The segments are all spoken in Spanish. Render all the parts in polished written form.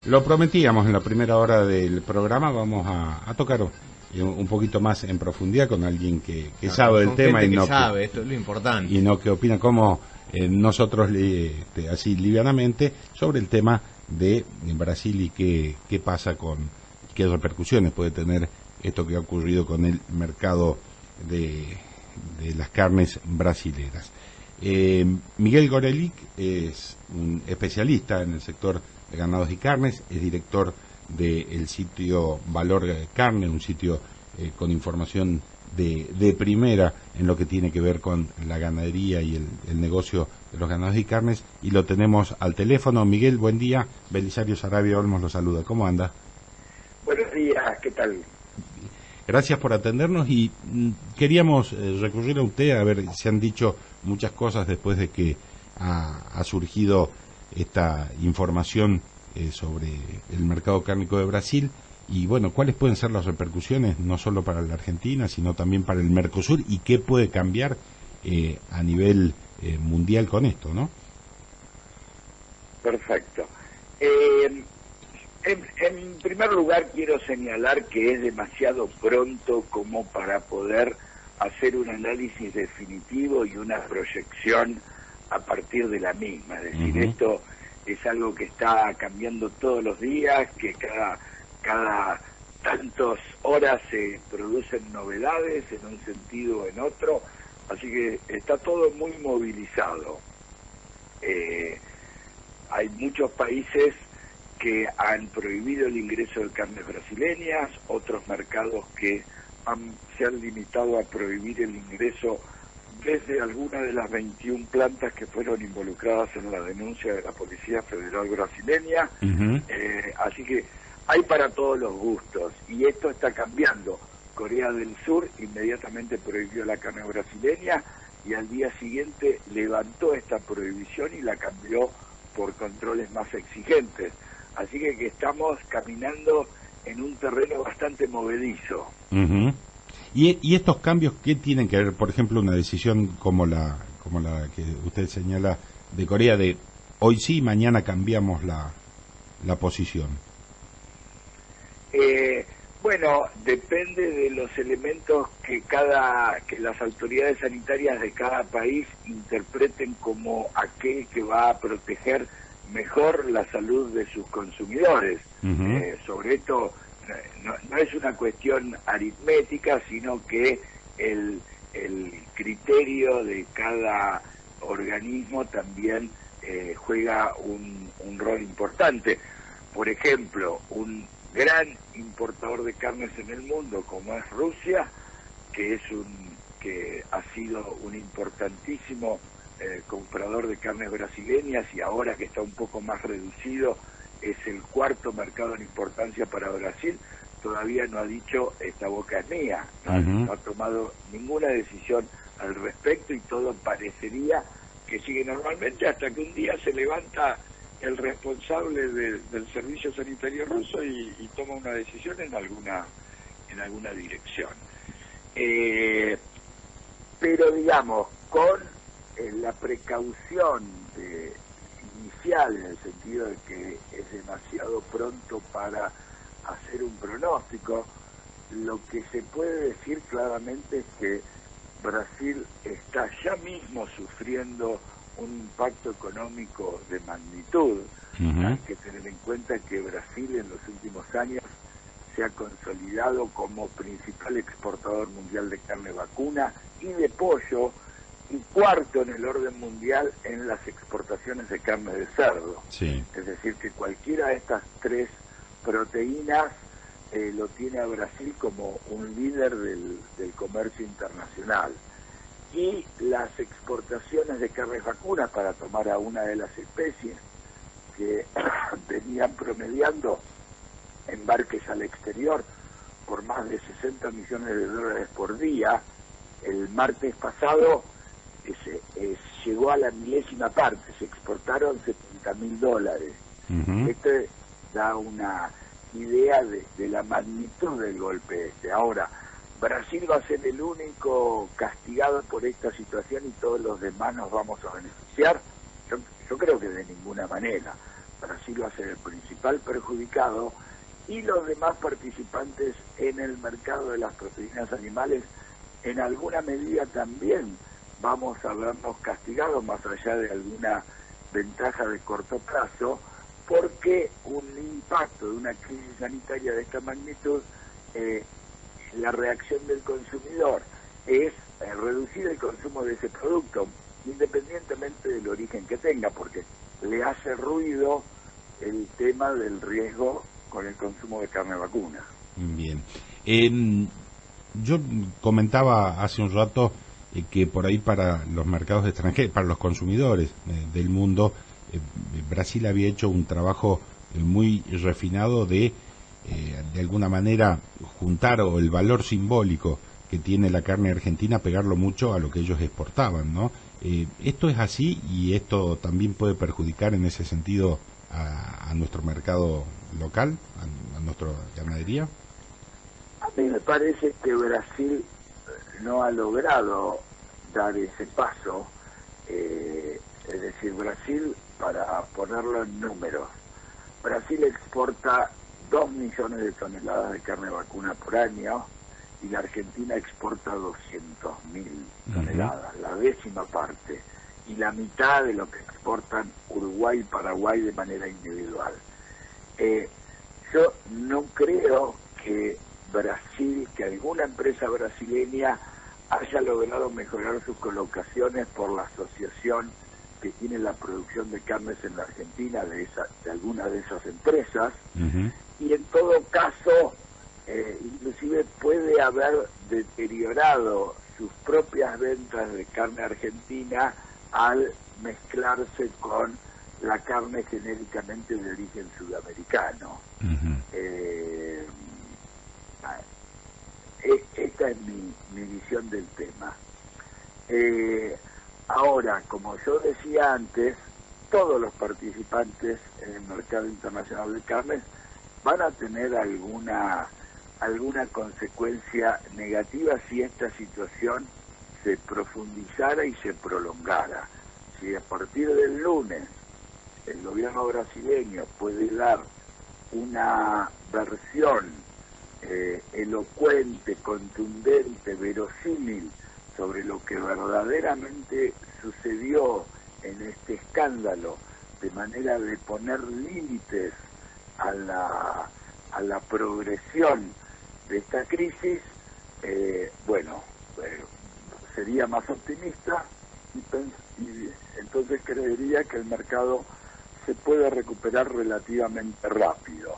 Lo prometíamos en la primera hora del programa, vamos a tocar un poquito más en profundidad con alguien que sabe del tema y no que sabe, esto es lo importante. Y no que opina como nosotros así livianamente sobre el tema de Brasil y qué pasa qué repercusiones puede tener esto que ha ocurrido con el mercado de las carnes brasileras. Miguel Gorelick es un especialista en el sector de ganados y carnes, es director del sitio Valor Carne, un sitio con información de primera en lo que tiene que ver con la ganadería y el negocio de los ganados y carnes, y lo tenemos al teléfono. Miguel, buen día. Belisario Sarabia Olmos lo saluda. ¿Cómo anda? Buenos días, ¿qué tal? Gracias por atendernos y queríamos recurrir a usted. A ver, se han dicho muchas cosas después de que ha surgido esta información sobre el mercado cárnico de Brasil. Y bueno, ¿cuáles pueden ser las repercusiones, no solo para la Argentina, sino también para el Mercosur? ¿Y qué puede cambiar a nivel mundial con esto, no? Perfecto. En primer lugar, quiero señalar que es demasiado pronto como para poder hacer un análisis definitivo y una proyección a partir de la misma. Es decir, esto es algo que está cambiando todos los días, que cada tantas horas se producen novedades en un sentido o en otro, así que está todo muy movilizado. Hay muchos países que han prohibido el ingreso de carnes brasileñas, otros mercados que se han limitado a prohibir el ingreso desde algunas de las 21 plantas que fueron involucradas en la denuncia de la Policía Federal brasileña. Así que hay para todos los gustos, y esto está cambiando. Corea del Sur inmediatamente prohibió la carne brasileña y al día siguiente levantó esta prohibición y la cambió por controles más exigentes. Así que estamos caminando en un terreno bastante movedizo. ¿Y estos cambios qué tienen que ver? Por ejemplo, una decisión como la que usted señala de Corea, de hoy sí, mañana cambiamos la posición. Bueno, depende de los elementos que las autoridades sanitarias de cada país interpreten como aquel que va a proteger mejor la salud de sus consumidores. Sobre esto no es una cuestión aritmética, sino que el criterio de cada organismo también juega un rol importante. Por ejemplo, un gran importador de carnes en el mundo como es Rusia, que ha sido un importantísimo comprador de carnes brasileñas, y ahora que está un poco más reducido es el cuarto mercado en importancia para Brasil, todavía no ha dicho esta boca es mía, no ha tomado ninguna decisión al respecto, y todo parecería que sigue normalmente hasta que un día se levanta el responsable del servicio sanitario ruso y toma una decisión en alguna dirección. Pero digamos, con la precaución inicial, en el sentido de que es demasiado pronto para hacer un pronóstico, lo que se puede decir claramente es que Brasil está ya mismo sufriendo un impacto económico de magnitud. Hay que tener en cuenta que Brasil en los últimos años se ha consolidado como principal exportador mundial de carne vacuna y de pollo, y cuarto en el orden mundial en las exportaciones de carne de cerdo. Es decir, que cualquiera de estas tres proteínas lo tiene a Brasil como un líder del comercio internacional. Y las exportaciones de carnes vacunas, para tomar a una de las especies que venían promediando embarques al exterior por más de 60 millones de dólares por día, el martes pasado llegó a la milésima parte, se exportaron $70.000. Esto da una idea de la magnitud del golpe este. Ahora, Brasil va a ser el único castigado por esta situación y todos los demás nos vamos a beneficiar. Yo creo que de ninguna manera. Brasil va a ser el principal perjudicado y los demás participantes en el mercado de las proteínas animales en alguna medida también vamos a vernos castigados, más allá de alguna ventaja de corto plazo, porque un impacto de una crisis sanitaria de esta magnitud, la reacción del consumidor es reducir el consumo de ese producto, independientemente del origen que tenga, porque le hace ruido el tema del riesgo con el consumo de carne vacuna. Bien. Yo comentaba hace un rato que por ahí para los mercados extranjeros, para los consumidores del mundo, Brasil había hecho un trabajo muy refinado de alguna manera juntar o el valor simbólico que tiene la carne argentina, pegarlo mucho a lo que ellos exportaban, ¿no? ¿Esto es así y esto también puede perjudicar en ese sentido a nuestro mercado local, a nuestra ganadería? A mí me parece que Brasil no ha logrado dar ese paso, es decir, Brasil, para ponerlo en números, Brasil exporta 2 millones de toneladas de carne vacuna por año y la Argentina exporta 200.000 toneladas, la 10ª parte, y la mitad de lo que exportan Uruguay y Paraguay de manera individual. Yo no creo que Brasil, que alguna empresa brasileña haya logrado mejorar sus colocaciones por la asociación que tiene la producción de carnes en la Argentina de alguna de esas empresas, y en todo caso inclusive puede haber deteriorado sus propias ventas de carne argentina al mezclarse con la carne genéricamente de origen sudamericano. Esta es mi visión del tema. Ahora, como yo decía antes, todos los participantes en el mercado internacional de carnes van a tener alguna consecuencia negativa si esta situación se profundizara y se prolongara. Si a partir del lunes el gobierno brasileño puede dar una versión elocuente, contundente, verosímil sobre lo que verdaderamente sucedió en este escándalo, de manera de poner límites a la progresión de esta crisis, sería más optimista y entonces creería que el mercado se puede recuperar relativamente rápido.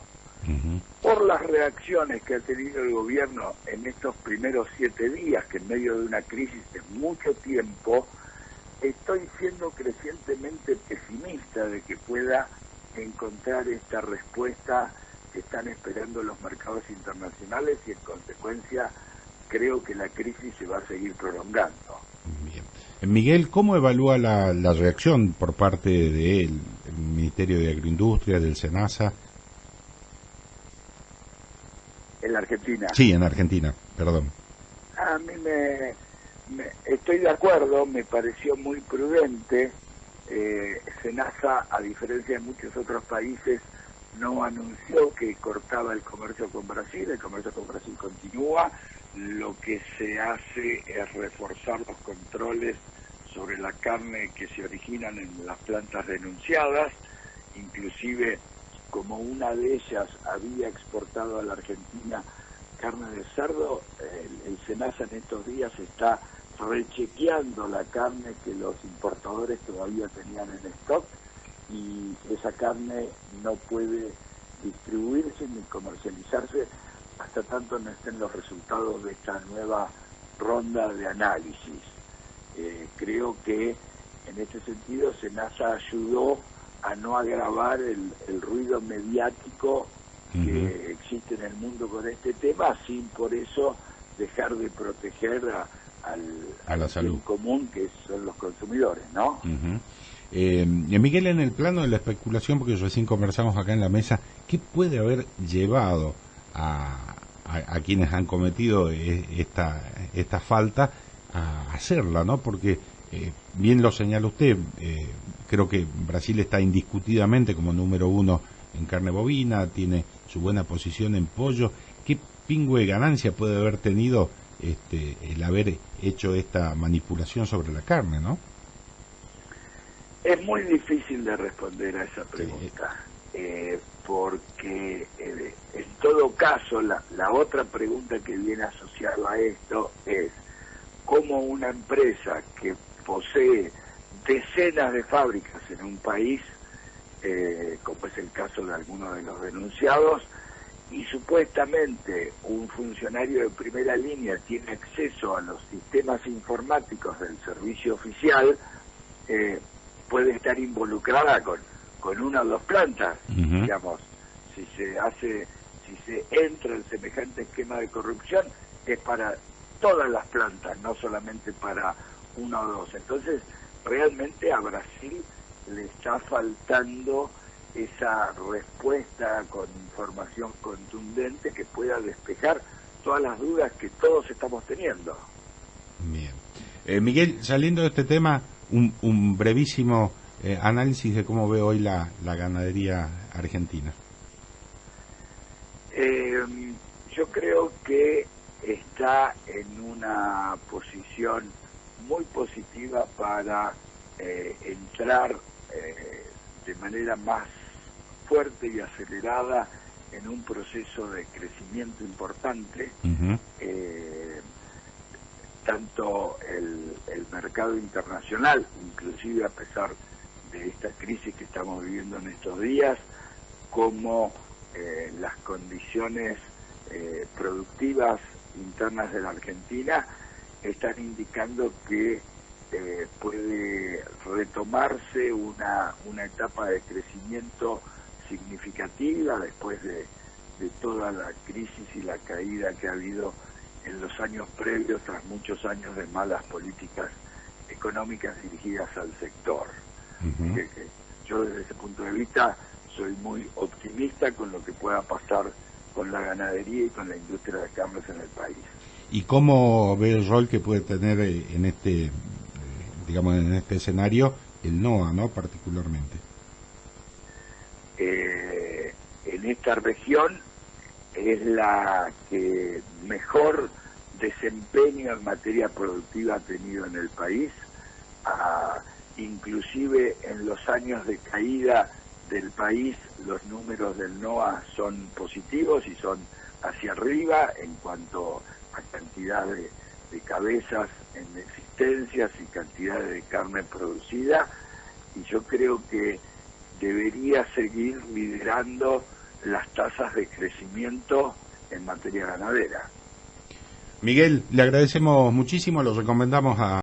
Por las reacciones que ha tenido el gobierno en estos primeros 7 días, que en medio de una crisis de mucho tiempo, estoy siendo crecientemente pesimista de que pueda encontrar esta respuesta que están esperando los mercados internacionales y en consecuencia creo que la crisis se va a seguir prolongando. Bien. Miguel, ¿cómo evalúa la reacción por parte del Ministerio de Agroindustria, del SENASA? ¿En la Argentina? Sí, en Argentina, perdón. A mí estoy de acuerdo, me pareció muy prudente. SENASA, a diferencia de muchos otros países, no anunció que cortaba el comercio con Brasil. El comercio con Brasil continúa. Lo que se hace es reforzar los controles sobre la carne que se originan en las plantas denunciadas, inclusive como una de ellas había exportado a la Argentina carne de cerdo, el SENASA en estos días está rechequeando la carne que los importadores todavía tenían en stock y esa carne no puede distribuirse ni comercializarse hasta tanto no estén los resultados de esta nueva ronda de análisis. Creo que en este sentido SENASA ayudó a no agravar el ruido mediático que existe en el mundo con este tema, sin por eso dejar de proteger a la salud común, que son los consumidores, ¿no? Miguel, en el plano de la especulación, porque recién conversamos acá en la mesa, ¿qué puede haber llevado a quienes han cometido esta falta a hacerla, ¿no? Porque bien lo señala usted, creo que Brasil está indiscutidamente como número 1 en carne bovina, tiene su buena posición en pollo. ¿Qué pingüe ganancia puede haber tenido el haber hecho esta manipulación sobre la carne, no? Es muy difícil de responder a esa pregunta, porque en todo caso la otra pregunta que viene asociada a esto es cómo una empresa que posee decenas de fábricas en un país, como es el caso de algunos de los denunciados, y supuestamente un funcionario de primera línea tiene acceso a los sistemas informáticos del servicio oficial, puede estar involucrada con una o dos plantas, digamos. Si se entra en semejante esquema de corrupción, es para todas las plantas, no solamente para una o dos. Entonces, realmente a Brasil le está faltando esa respuesta con información contundente que pueda despejar todas las dudas que todos estamos teniendo. Bien. Miguel, saliendo de este tema, un brevísimo análisis de cómo ve hoy la ganadería argentina. Yo creo que está en una posición muy positiva para entrar de manera más fuerte y acelerada en un proceso de crecimiento importante. Tanto el mercado internacional, inclusive a pesar de esta crisis que estamos viviendo en estos días, como las condiciones productivas internas de la Argentina están indicando que puede retomarse una etapa de crecimiento significativa después de toda la crisis y la caída que ha habido en los años previos, tras muchos años de malas políticas económicas dirigidas al sector. Yo desde ese punto de vista soy muy optimista con lo que pueda pasar con la ganadería y con la industria de carnes en el país. ¿Y cómo ve el rol que puede tener en este, digamos, en este escenario el NOA, ¿no? Particularmente. En esta región es la que mejor desempeño en materia productiva ha tenido en el país, inclusive en los años de caída del país los números del NOA son positivos y son hacia arriba en cuanto a cantidad de cabezas en existencias y cantidad de carne producida, y yo creo que debería seguir liderando las tasas de crecimiento en materia ganadera. Miguel, le agradecemos muchísimo, lo recomendamos a